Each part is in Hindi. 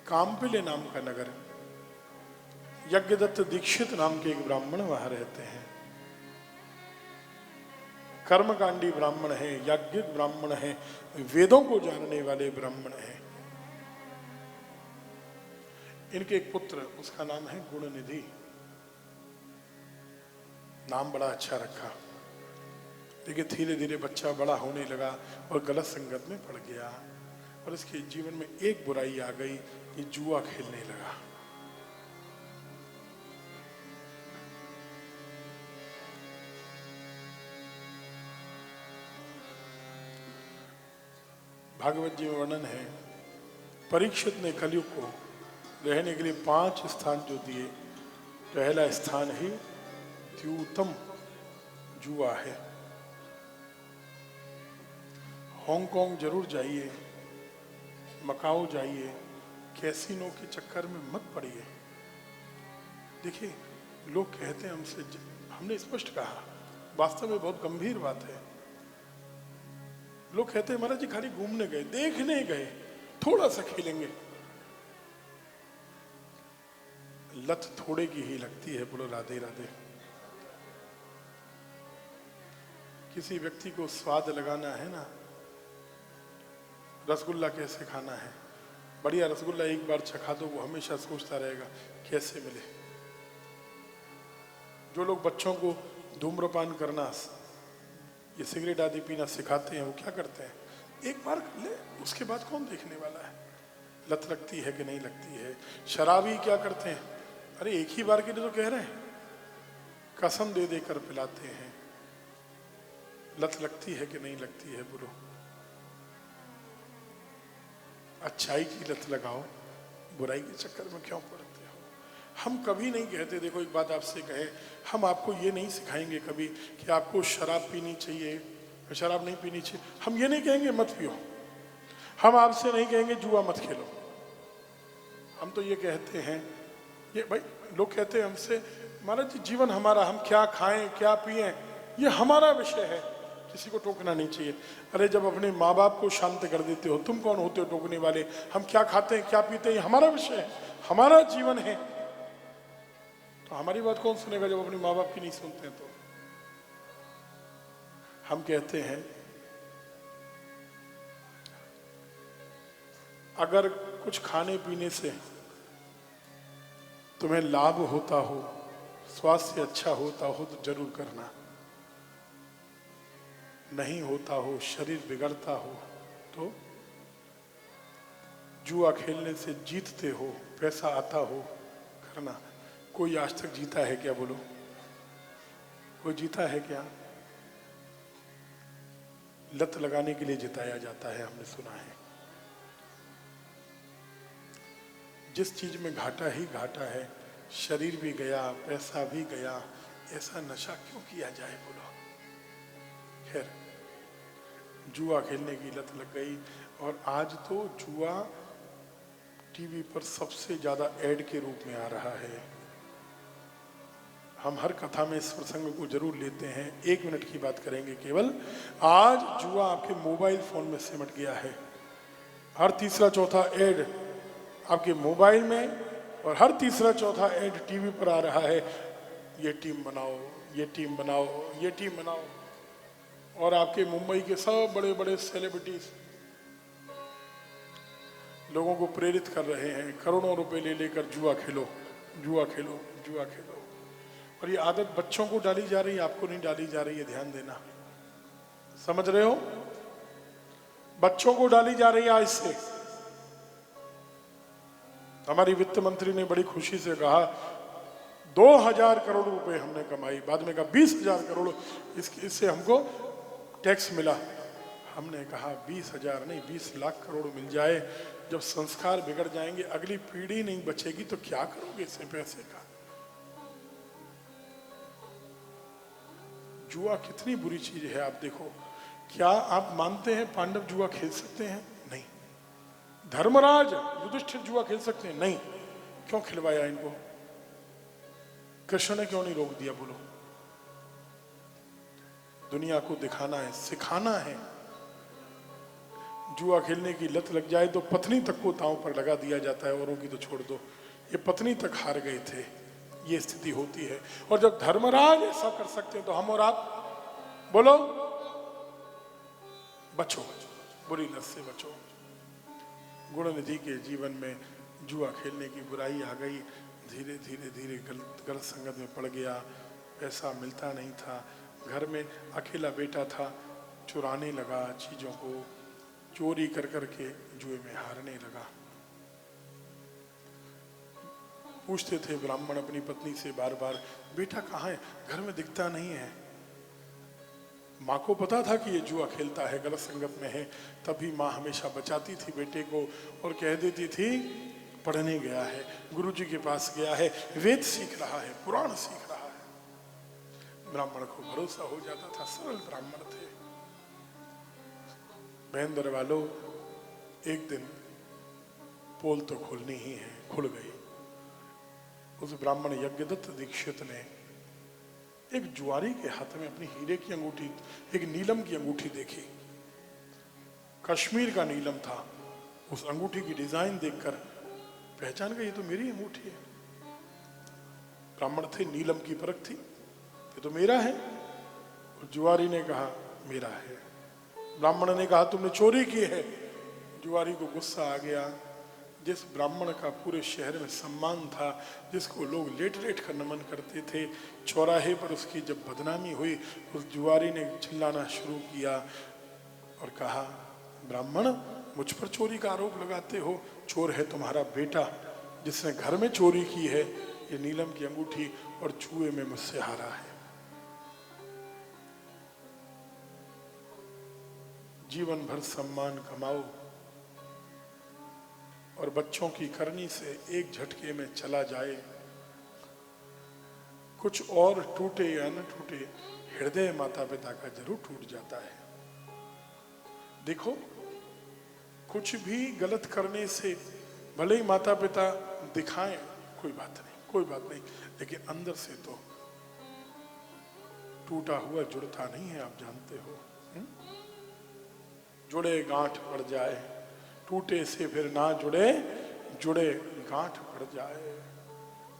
काम्पिले नाम का नगर, यज्ञदत्त दीक्षित नाम के एक ब्राह्मण वहां रहते हैं। कर्मकांडी ब्राह्मण है, याज्ञिक ब्राह्मण है, वेदों को जानने वाले ब्राह्मण हैं। इनके एक पुत्र, उसका नाम है गुणनिधि। नाम बड़ा अच्छा रखा, लेकिन धीरे धीरे बच्चा बड़ा होने लगा और गलत संगत में पड़ गया और इसके जीवन में एक बुराई आ गई कि जुआ खेलने लगा। भागवत जी में वर्णन है, परीक्षित ने कलयुग को रहने के लिए 5 स्थान जो दिए, पहला स्थान ही द्यूतम जुआ है। हांगकांग जरूर जाइए, मकाओ जाइए, कैसीनो के चक्कर में मत पड़िए। देखिए, लोग कहते हैं हमसे, हमने स्पष्ट कहा, वास्तव में बहुत गंभीर बात है। लोग कहते हैं महाराज जी खाली घूमने गए, देखने गए, थोड़ा सा खेलेंगे। लत थोड़े की ही लगती है, बोलो राधे राधे। किसी व्यक्ति को स्वाद लगाना है ना, रसगुल्ला कैसे खाना है, बढ़िया रसगुल्ला एक बार चखा दो, वो हमेशा सोचता रहेगा कैसे मिले। जो लोग बच्चों को धूम्रपान करना, ये सिगरेट आदि पीना सिखाते हैं, वो क्या करते हैं, एक बार कर ले, उसके बाद कौन देखने वाला है। लत लगती है कि नहीं लगती है। शराबी क्या करते हैं, अरे एक ही बार के लिए तो कह रहे हैं, कसम दे देकर पिलाते हैं। लत लगती है कि नहीं लगती है, बोलो। अच्छाई की लत लगाओ, बुराई के चक्कर में क्यों पड़ते हो। हम कभी नहीं कहते, देखो एक बात आपसे कहे, हम आपको ये नहीं सिखाएंगे कभी कि आपको शराब पीनी चाहिए, शराब नहीं पीनी चाहिए। हम ये नहीं कहेंगे मत पियो, हम आपसे नहीं कहेंगे जुआ मत खेलो। हम तो ये कहते हैं, ये भाई लोग कहते हैं हमसे, महाराज जी जीवन हमारा, हम क्या खाएं क्या पिएं ये हमारा विषय है, किसी को टोकना नहीं चाहिए। अरे जब अपने माँ बाप को शांत कर देते हो, तुम कौन होते हो टोकने वाले। हम क्या खाते हैं क्या पीते हैं ये हमारा विषय है, हमारा जीवन है। तो हमारी बात कौन सुनेगा जब अपने माँ बाप की नहीं सुनते हैं। तो हम कहते हैं अगर कुछ खाने पीने से तुम्हें लाभ होता हो, स्वास्थ्य अच्छा होता हो तो जरूर करना, नहीं होता हो, शरीर बिगड़ता हो तो जुआ खेलने से जीतते हो, पैसा आता हो, करना। कोई आज तक जीता है क्या, बोलो। कोई जीता है क्या। लत लगाने के लिए जिताया जाता है, हमने सुना है। जिस चीज में घाटा ही घाटा है, शरीर भी गया, पैसा भी गया, ऐसा नशा क्यों किया जाए, बोलो। खैर, जुआ खेलने की लत लग गई और आज तो जुआ टीवी पर सबसे ज्यादा ऐड के रूप में आ रहा है। हम हर कथा में इस प्रसंग को जरूर लेते हैं, 1 मिनट की बात करेंगे केवल। आज जुआ आपके मोबाइल फोन में सिमट गया है। हर तीसरा चौथा ऐड आपके मोबाइल में और हर तीसरा चौथा ऐड टीवी पर आ रहा है। ये टीम बनाओ, ये टीम बनाओ, ये टीम बनाओ। और आपके मुंबई के सब बड़े बड़े सेलिब्रिटीज लोगों को प्रेरित कर रहे हैं, करोड़ों रुपए ले लेकर जुआ खेलो, जुआ खेलो, जुआ खेलो। और ये आदत बच्चों को डाली जा रही है, आपको नहीं डाली जा रही है, ध्यान देना। समझ रहे हो, बच्चों को डाली जा रही है आज से। हमारी वित्त मंत्री ने बड़ी खुशी से कहा 2000 करोड़ रुपए हमने कमाई, बाद में कहा 20,000 करोड़ इससे हमको टैक्स मिला। हमने कहा 20,000 नहीं 20 लाख करोड़ मिल जाए, जब संस्कार बिगड़ जाएंगे, अगली पीढ़ी नहीं बचेगी तो क्या करोगे इससे पैसे का। जुआ कितनी बुरी चीज है, आप देखो। क्या आप मानते हैं पांडव जुआ खेल सकते हैं? नहीं। धर्मराज युधिष्ठिर जुआ खेल सकते हैं? नहीं। क्यों खिलवाया इनको? कृष्ण ने क्यों नहीं रोक दिया, बोलो। दुनिया को दिखाना है, सिखाना है। जुआ खेलने की लत लग जाए तो पत्नी तक को दांव पर लगा दिया जाता है, औरों की तो छोड़ दो, ये पत्नी तक हार गए थे। ये स्थिति होती है। और जब धर्मराज ऐसा कर सकते हैं तो हम और आप बोलो बचो, बुरी लत से बचो। गुणनिधि के जीवन में जुआ खेलने की बुराई आ गई, धीरे धीरे धीरे गलत संगत में पड़ गया, पैसा मिलता नहीं था, घर में अकेला बेटा था, चुराने लगा चीज़ों को, चोरी कर करके जुए में हारने लगा। पूछते थे ब्राह्मण अपनी पत्नी से बार बार, बेटा कहाँ है, घर में दिखता नहीं है। माँ को पता था कि ये जुआ खेलता है, गलत संगत में है, तभी माँ हमेशा बचाती थी बेटे को और कह देती थी पढ़ने गया है, गुरुजी के पास गया है, वेद सीख रहा है, पुराण सीख रहा है। ब्राह्मण को भरोसा हो जाता था, सरल ब्राह्मण थे। महेंद्र वालों, एक दिन पोल तो खोलनी ही है, खुल गई। उस ब्राह्मण यज्ञदत्त दीक्षित ने एक जुआरी के हाथ में अपनी हीरे की अंगूठी, एक नीलम की अंगूठी देखी, कश्मीर का नीलम था। उस अंगूठी की डिजाइन देखकर पहचान गई, ये तो मेरी अंगूठी है। ब्राह्मण थे, नीलम की परख थी, ये तो मेरा है। और जुआरी ने कहा मेरा है। ब्राह्मण ने कहा तुमने चोरी की है। जुआरी को गुस्सा आ गया। जिस ब्राह्मण का पूरे शहर में सम्मान था, जिसको लोग लेट लेट कर नमन करते थे, चौराहे पर उसकी जब बदनामी हुई, उस जुआरी ने चिल्लाना शुरू किया और कहा ब्राह्मण मुझ पर चोरी का आरोप लगाते हो, चोर है तुम्हारा बेटा जिसने घर में चोरी की है ये नीलम की अंगूठी और जुए में मुझसे हारा है। जीवन भर सम्मान कमाओ और बच्चों की करनी से एक झटके में चला जाए, कुछ और टूटे या न टूटे, हृदय माता पिता का जरूर टूट जाता है। देखो, कुछ भी गलत करने से भले ही माता पिता दिखाएं कोई बात नहीं, कोई बात नहीं, लेकिन अंदर से तो टूटा हुआ जुड़ता नहीं है, आप जानते हो। जुड़े गांठ पड़ जाए, टूटे से फिर ना जुड़े, जुड़े गांठ पड़ जाए,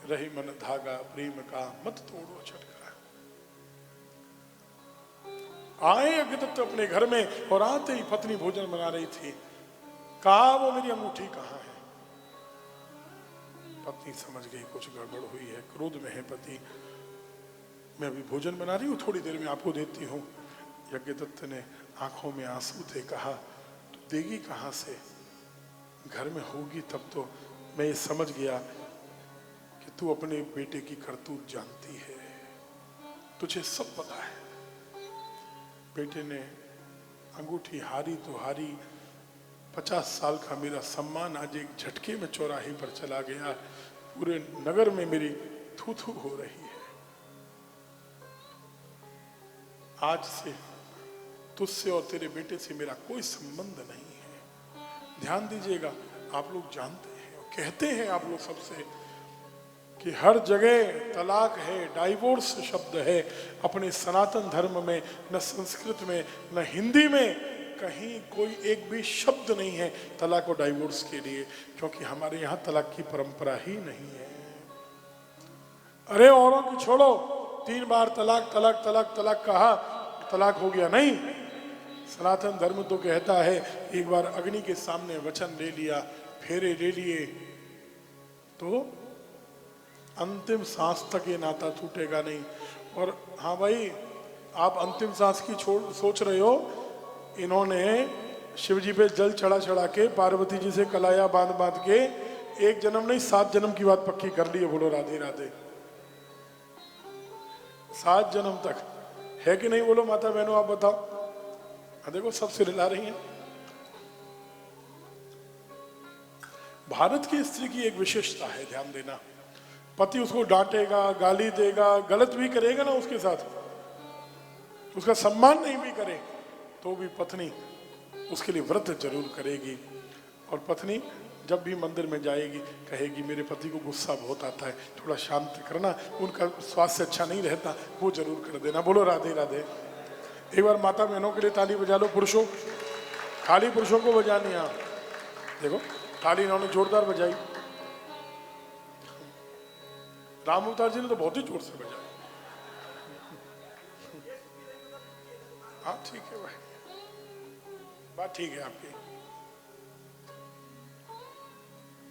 रही मन धागा प्रेम का मत तोड़ो छटका। आए यज्ञदत्त अपने घर में और आते ही पत्नी भोजन बना रही थी, कहा वो मेरी अंगूठी कहाँ है। पत्नी समझ गई कुछ गड़बड़ हुई है, क्रोध में है पति। मैं अभी भोजन बना रही हूँ, थोड़ी देर में आपको देती हूँ। यज्ञदत्त ने आंखों में आंसू थे कहा तो देगी कहाँ से, घर में होगी तब तो। मैं ये समझ गया कि तू अपने बेटे की करतूत जानती है, तुझे सब पता है। बेटे ने अंगूठी हारी तो हारी, 50 साल का मेरा सम्मान आज एक झटके में चौराहे पर चला गया, पूरे नगर में मेरी थू थू हो रही है। आज से तुझसे और तेरे बेटे से मेरा कोई संबंध नहीं है। ध्यान दीजिएगा, आप लोग जानते हैं और कहते हैं आप लोग सबसे कि हर जगह तलाक है, डाइवोर्स शब्द है। अपने सनातन धर्म में न संस्कृत में न हिंदी में कहीं कोई एक भी शब्द नहीं है तलाक और डाइवोर्स के लिए, क्योंकि हमारे यहाँ तलाक की परंपरा ही नहीं है। अरे औरों की छोड़ो, 3 बार तलाक तलाक तलाक तलाक कहा, तलाक हो गया, नहीं। सनातन धर्म तो कहता है एक बार अग्नि के सामने वचन ले लिया, फेरे ले लिए तो अंतिम सांस तक ये नाता टूटेगा नहीं। और हाँ भाई, आप अंतिम सांस की सोच रहे हो, इन्होंने शिव जी पे जल चढ़ा चढ़ा के पार्वती जी से कलाया बांध बांध के 1 जन्म नहीं 7 जन्म की बात पक्की कर ली है। बोलो राधे राधे। 7 जन्म तक है कि नहीं, बोलो माता बहनों आप बताओ। देखो सब सिर हिला रही हैं। भारत की स्त्री की एक विशेषता है, ध्यान देना, पति उसको डांटेगा, गाली देगा, गलत भी करेगा ना उसके साथ, उसका सम्मान नहीं भी करे तो भी पत्नी उसके लिए व्रत जरूर करेगी। और पत्नी जब भी मंदिर में जाएगी कहेगी मेरे पति को गुस्सा बहुत आता है, थोड़ा शांत करना, उनका स्वास्थ्य अच्छा नहीं रहता, वो जरूर कर देना। बोलो राधे राधे। एक बार माता बहनों के लिए ताली बजा लो पुरुषों। खाली पुरुषों को बजानी। यहाँ देखो ताली इन्होंने जोरदार बजाई, राम अवतार जी ने तो बहुत ही जोर से बजाई। हाँ ठीक है भाई, बात ठीक है आपकी।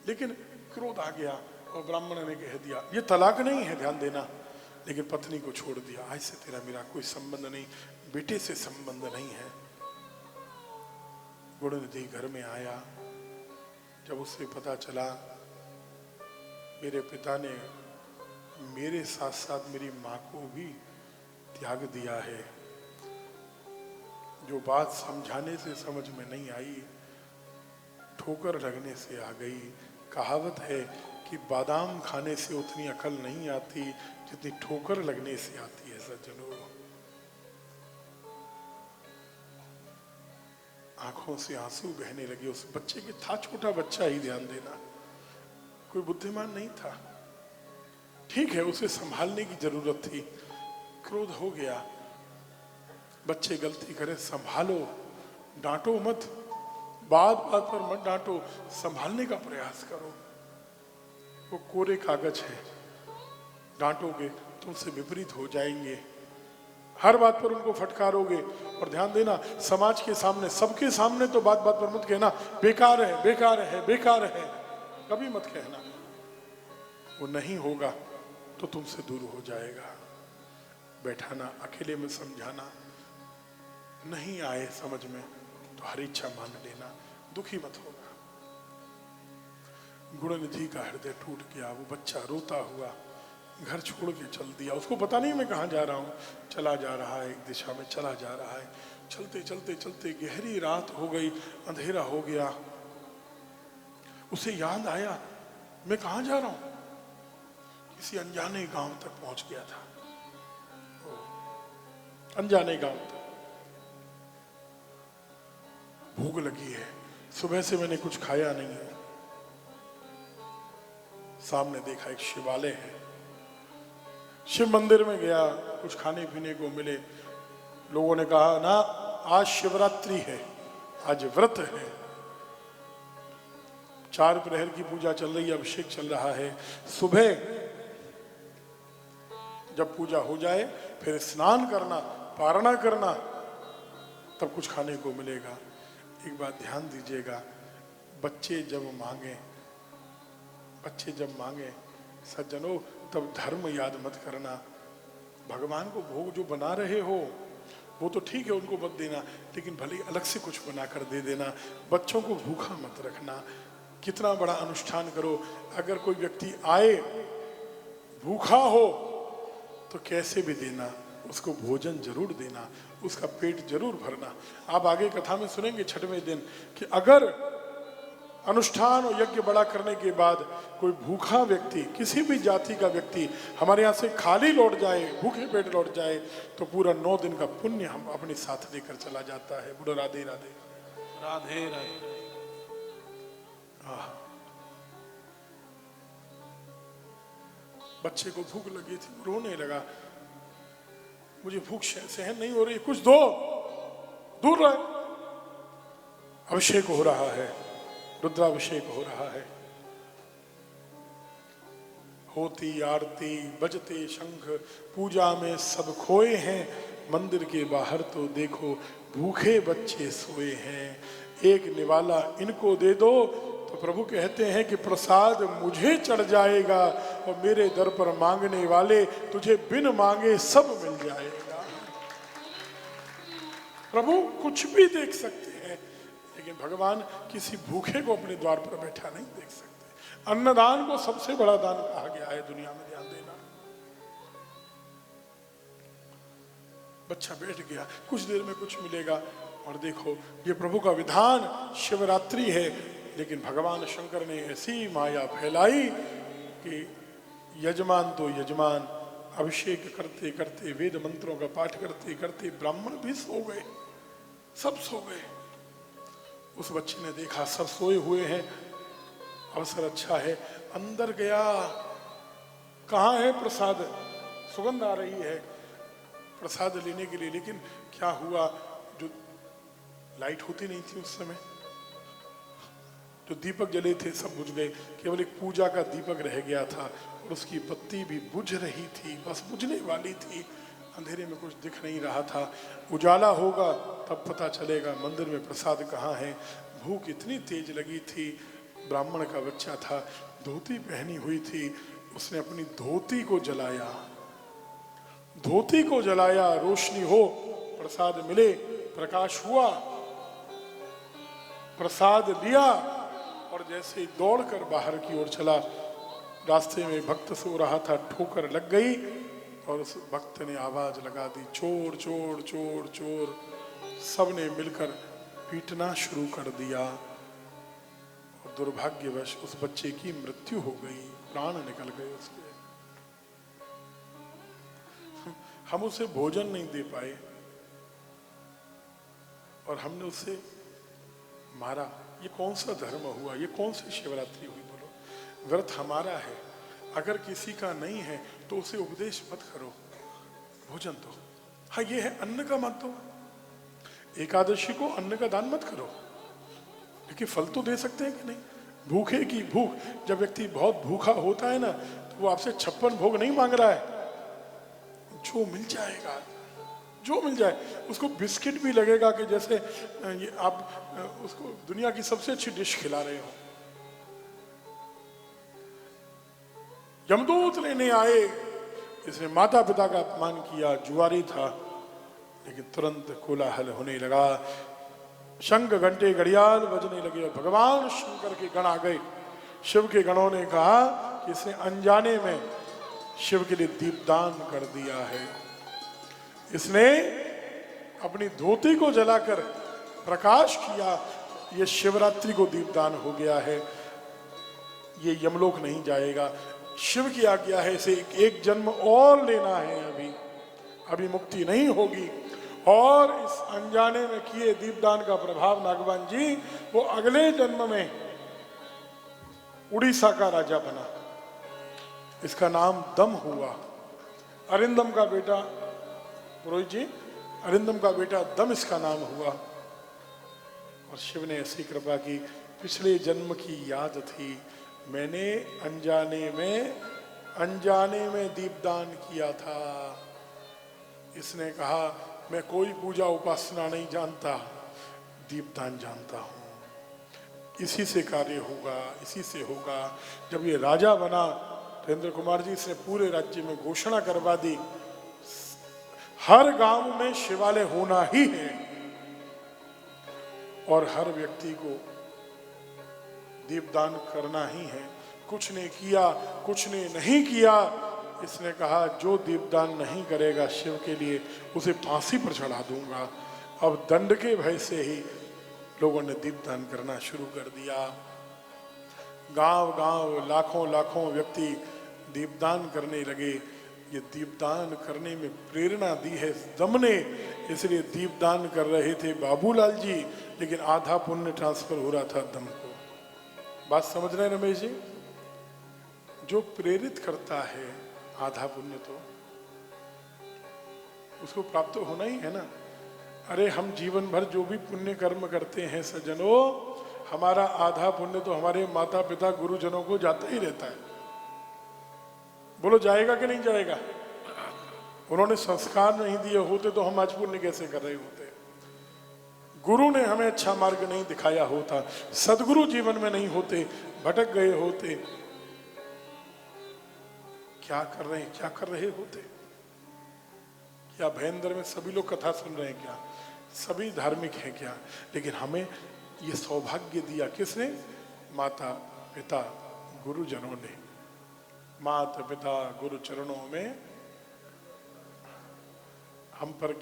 लेकिन क्रोध आ गया और ब्राह्मण ने कह दिया, ये तलाक नहीं है, ध्यान देना, लेकिन पत्नी को छोड़ दिया, आज से तेरा मेरा कोई संबंध नहीं, बेटे से संबंध नहीं है। गुणनिधि घर में आया, जब उसे पता चला मेरे पिता ने मेरे साथ साथ मेरी माँ को भी त्याग दिया है, जो बात समझाने से समझ में नहीं आई, ठोकर लगने से आ गई। कहावत है कि बादाम खाने से उतनी अकल नहीं आती जितनी ठोकर लगने से आती है। सज्जनों, आंखों से आंसू बहने लगे। उस बच्चे के, था छोटा बच्चा ही, ध्यान देना, कोई बुद्धिमान नहीं था। ठीक है, उसे संभालने की जरूरत थी, क्रोध हो गया। बच्चे गलती करें, संभालो, डांटो मत, बात बात पर मत डांटो, संभालने का प्रयास करो। वो कोरे कागज है, डांटोगे तुमसे विपरीत हो जाएंगे, हर बात पर उनको फटकारोगे। और ध्यान देना, समाज के सामने, सबके सामने तो बात बात पर मत कहना बेकार है, बेकार है, बेकार है, कभी मत कहना। वो नहीं होगा तो तुमसे दूर हो जाएगा। बैठाना, अकेले में समझाना, नहीं आए समझ में तो हर इच्छा मान लेना, दुखी मत होगा। गुणनिधि का हृदय टूट गया। वो बच्चा रोता हुआ घर छोड़ के चल दिया। उसको पता नहीं मैं कहाँ जा रहा हूँ, चला जा रहा है, एक दिशा में चला जा रहा है। चलते चलते चलते गहरी रात हो गई, अंधेरा हो गया। उसे याद आया मैं कहाँ जा रहा हूँ, किसी अनजाने गांव तक पहुंच गया था। अनजाने गांव तक। भूख लगी है, सुबह से मैंने कुछ खाया नहीं है। सामने देखा एक शिवालय है, शिव मंदिर में गया, कुछ खाने पीने को मिले। लोगों ने कहा ना, आज शिवरात्रि है, आज व्रत है, 4 प्रहर की पूजा चल रही है, अभिषेक चल रहा है। सुबह जब पूजा हो जाए फिर स्नान करना, पारणा करना, तब कुछ खाने को मिलेगा। एक बात ध्यान दीजिएगा, बच्चे जब मांगे सज्जनों, तब धर्म याद मत करना। भगवान को भोग जो बना रहे हो वो तो ठीक है, उनको मत देना, लेकिन भले अलग से कुछ बना कर दे देना। बच्चों को भूखा मत रखना। कितना बड़ा अनुष्ठान करो, अगर कोई व्यक्ति आए भूखा हो तो कैसे भी देना, उसको भोजन जरूर देना, उसका पेट जरूर भरना। आप आगे कथा में सुनेंगे छठवें दिन कि अगर अनुष्ठान और यज्ञ बड़ा करने के बाद कोई भूखा व्यक्ति, किसी भी जाति का व्यक्ति हमारे यहाँ से खाली लौट जाए, भूखे पेट लौट जाए, तो पूरा 9 दिन का पुण्य हम अपने साथ लेकर चला जाता है। बुढ़ो राधे राधे राधे राधे। बच्चे को भूख लगी थी, रोने लगा, मुझे भूख सहन नहीं हो रही, कुछ दो, दूर रहे। अभिषेक हो रहा है, रुद्राभिषेक हो रहा है, होती आरती, बजते शंख, पूजा में सब खोए हैं। मंदिर के बाहर तो देखो भूखे बच्चे सोए हैं, एक निवाला इनको दे दो। तो प्रभु कहते हैं कि प्रसाद मुझे चढ़ जाएगा और मेरे दर पर मांगने वाले तुझे बिन मांगे सब मिल जाएगा। प्रभु कुछ भी देख सकते हैं, लेकिन भगवान किसी भूखे को अपने द्वार पर बैठा नहीं देख सकते। अन्नदान को सबसे बड़ा दान कहा गया है दुनिया में, ध्यान देना। बच्चा बैठ गया, कुछ देर में कुछ मिलेगा, और देखो ये प्रभु का विधान, शिवरात्रि है, लेकिन भगवान शंकर ने ऐसी माया फैलाई कि यजमान तो यजमान, अभिषेक करते करते, वेद मंत्रों का पाठ करते करते ब्राह्मण भी सो गए, सब सो गए। उस बच्चे ने देखा सब सोए हुए हैं, अवसर अच्छा है, अंदर गया। कहाँ है प्रसाद? सुगंध आ रही है प्रसाद लेने के लिए, लेकिन क्या हुआ, जो लाइट होती नहीं थी उस समय, जो दीपक जले थे सब बुझ गए, केवल एक पूजा का दीपक रह गया था और उसकी बत्ती भी बुझ रही थी, बस बुझने वाली थी। अंधेरे में कुछ दिख नहीं रहा था। उजाला होगा तब पता चलेगा मंदिर में प्रसाद कहाँ है। भूख इतनी तेज लगी थी। ब्राह्मण का बच्चा था, धोती पहनी हुई थी, उसने अपनी धोती को जलाया, धोती को जलाया, रोशनी हो, प्रसाद मिले, प्रकाश हुआ, प्रसाद लिया और जैसे ही दौड़कर बाहर की ओर चला, रास्ते में भक्त सो रहा था, ठोकर लग गई और उस भक्त ने आवाज लगा दी, चोर चोर चोर चोर। सबने मिलकर पीटना शुरू कर दिया और दुर्भाग्यवश उस बच्चे की मृत्यु हो गई, प्राण निकल गए उसके। हम उसे भोजन नहीं दे पाए और हमने उसे मारा। ये कौन सा धर्म हुआ? ये कौन सी शिवरात्रि हुई? बोलो, व्रत हमारा है, अगर किसी का नहीं है तो उसे उपदेश मत करो, भोजन दो। हाँ, ये है अन्न का मत दो, एकादशी को अन्न का दान मत करो, लेकिन फल तो दे सकते हैं कि नहीं? भूखे की भूख, जब व्यक्ति बहुत भूखा होता है ना, तो वो आपसे 56 भोग नहीं मांग रहा है, जो मिल जाएगा, जो मिल जाए। उसको बिस्किट भी लगेगा कि जैसे ये आप उसको दुनिया की सबसे अच्छी डिश खिला रहे हो। यमदूत लेने आए, इसने माता पिता का अपमान किया, जुआरी था, लेकिन तुरंत कोलाहल होने लगा, शंख घंटे घड़ियाल बजने लगे और भगवान शंकर के गण आ गए। शिव के गणों ने कहा कि इसने अनजाने में शिव के लिए दीपदान कर दिया है, इसने अपनी धोती को जलाकर प्रकाश किया, ये शिवरात्रि को दीपदान हो गया है, ये यमलोक नहीं जाएगा। शिव की आज्ञा है, इसे एक जन्म और लेना है, अभी मुक्ति नहीं होगी। और इस अनजाने में किए दीपदान का प्रभाव नागवान जी, वो अगले जन्म में उड़ीसा का राजा बना, इसका नाम दम हुआ। अरिंदम का बेटा, पुरोहित जी, अरिंदम का बेटा दम इसका नाम हुआ। और शिव ने ऐसी कृपा की, पिछले जन्म की याद थी, मैंने अनजाने में दीपदान किया था। इसने कहा मैं कोई पूजा उपासना नहीं जानता, दीपदान जानता हूं, इसी से कार्य होगा, इसी से होगा। जब ये राजा बना तो इंद्र कुमार जी, इसने पूरे राज्य में घोषणा करवा दी, हर गांव में शिवालय होना ही है और हर व्यक्ति को दीपदान करना ही है। कुछ ने किया, कुछ ने नहीं किया। इसने कहा जो दीपदान नहीं करेगा शिव के लिए, उसे फांसी पर चढ़ा दूंगा। अब दंड के भय से ही लोगों ने दीपदान करना शुरू कर दिया। गांव गांव लाखों लाखों व्यक्ति दीपदान करने लगे। ये दीपदान करने में प्रेरणा दी है दम ने, इसलिए दीपदान कर रहे थे बाबूलाल जी, लेकिन आधा पुण्य ट्रांसफर हो रहा था दम को। बात समझ रहे हैं रमेश जी? जो प्रेरित करता है आधा पुण्य तो उसको प्राप्त होना ही है ना। अरे हम जीवन भर जो भी पुण्य कर्म करते हैं सज्जनों, हमारा आधा पुण्य तो हमारे माता पिता गुरुजनों को जाता ही रहता है। बोलो जाएगा कि नहीं जाएगा? उन्होंने संस्कार नहीं दिए होते तो हम आज पुण्य कैसे कर रहे होते? गुरु ने हमें अच्छा मार्ग नहीं दिखाया होता, सदगुरु जीवन में नहीं होते, भटक गए होते, क्या कर रहे हैं, क्या कर रहे होते? क्या भयंदर में सभी लोग कथा सुन रहे हैं क्या? सभी धार्मिक हैं क्या? लेकिन हमें ये सौभाग्य दिया किसने? माता पिता गुरुजनों ने। माता पिता गुरु चरणों में हम पर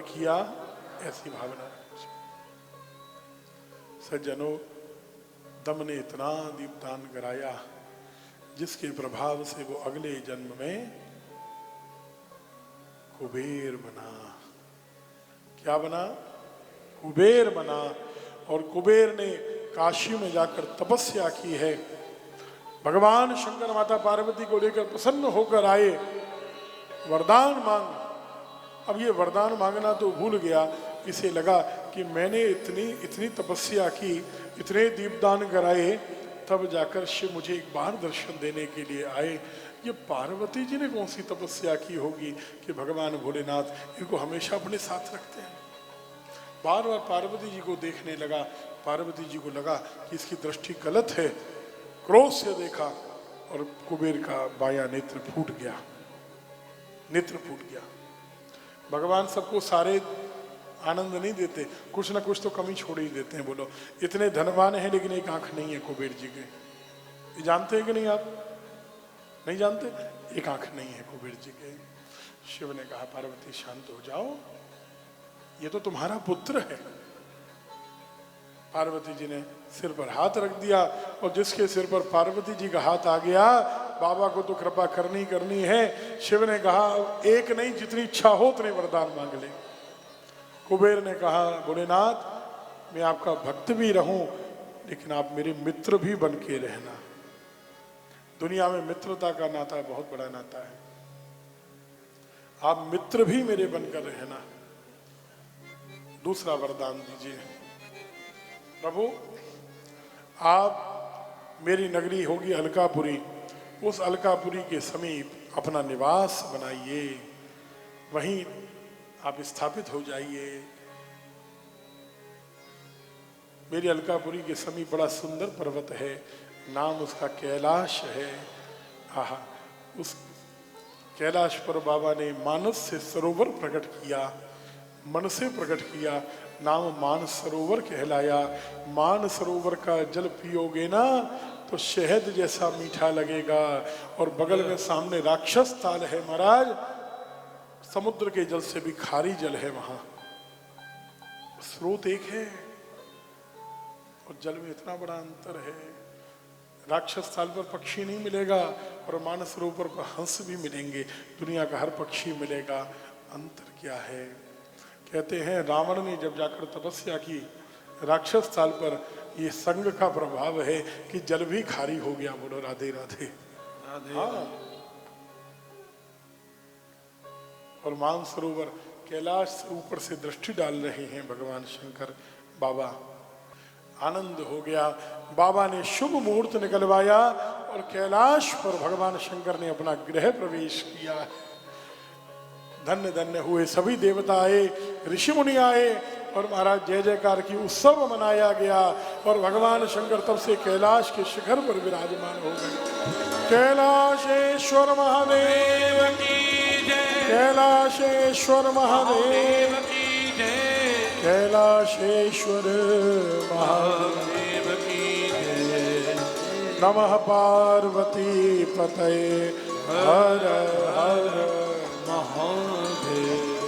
किया ऐसी भावना। सज्जनों, दम ने इतना दीपदान कराया जिसके प्रभाव से वो अगले जन्म में कुबेर बना। क्या बना? कुबेर बना। और कुबेर ने काशी में जाकर तपस्या की है। भगवान शंकर माता पार्वती को लेकर प्रसन्न होकर आए, वरदान मांग। अब ये वरदान मांगना तो भूल गया, इसे लगा कि मैंने इतनी तपस्या की, इतने दीपदान कराए, तब जाकर शिव मुझे एक बार दर्शन देने के लिए आए। ये पार्वती जी ने कौन सी तपस्या की होगी कि भगवान भोलेनाथ इनको हमेशा अपने साथ रखते हैं। बार बार पार्वती जी को देखने लगा। पार्वती जी को लगा कि इसकी दृष्टि गलत है। क्रोध से देखा और कुबेर का बायां नेत्र फूट गया, नेत्र फूट गया। भगवान सबको सारे आनंद नहीं देते, कुछ ना कुछ तो कमी छोड़ ही देते हैं। बोलो, इतने धनवान हैं लेकिन एक आंख नहीं है कुबेर जी के। ये जानते हैं कि नहीं? आप नहीं जानते? एक आंख नहीं है कुबेर जी के। शिव ने कहा, पार्वती शांत हो जाओ, ये तो तुम्हारा पुत्र है। पार्वती जी ने सिर पर हाथ रख दिया और जिसके सिर पर पार्वती जी का हाथ आ गया, बाबा को तो कृपा करनी करनी है। शिव ने कहा, एक नहीं, जितनी इच्छा हो उतने वरदान मांग ले। कुबेर ने कहा, भोलेनाथ मैं आपका भक्त भी रहूं लेकिन आप मेरे मित्र भी बन के रहना। दुनिया में मित्रता का नाता बहुत बड़ा नाता है। आप मित्र भी मेरे बनकर रहना। दूसरा वरदान दीजिए। प्रभु, आप मेरी नगरी होगी अलकापुरी, उस अलकापुरी के समीप अपना निवास बनाइए, वहीं आप स्थापित हो जाइए। मेरी अलकापुरी के समीप बड़ा सुंदर पर्वत है, नाम उसका कैलाश है। आहा, उस कैलाश पर बाबा ने मानस से सरोवर प्रकट किया, मन से प्रकट किया, नाम मान सरोवर कहलाया। मान सरोवर का जल पियोगे ना तो शहद जैसा मीठा लगेगा। और बगल में सामने राक्षस ताल है महाराज, समुद्र के जल से भी खारी जल है वहां। स्रोत एक है और जल में इतना बड़ा अंतर है। राक्षस ताल पर पक्षी नहीं मिलेगा और मानस सरोवर पर हंस भी मिलेंगे, दुनिया का हर पक्षी मिलेगा। अंतर क्या है? कहते हैं रावण ने जब जाकर तपस्या की राक्षस ताल पर, ये संग का प्रभाव है कि जल भी खारी हो गया। बोलो राधे राधे। हाँ। और मानसरोवर कैलाश से ऊपर से दृष्टि डाल रहे हैं भगवान शंकर। बाबा आनंद हो गया। बाबा ने शुभ मुहूर्त निकलवाया और कैलाश पर भगवान शंकर ने अपना गृह प्रवेश किया। धन्य धन्य हुए सभी देवता आए, ऋषि मुनि आए और महाराज जय जयकार की उत्सव मनाया गया। और भगवान शंकर तब से कैलाश के शिखर पर विराजमान हो गए। कैलाशेश्वर महादेव की जय, कैलाशेश्वर महादेव की जय, कैलाशेश्वर महादेव की जय। नमः पार्वती पतये हर हर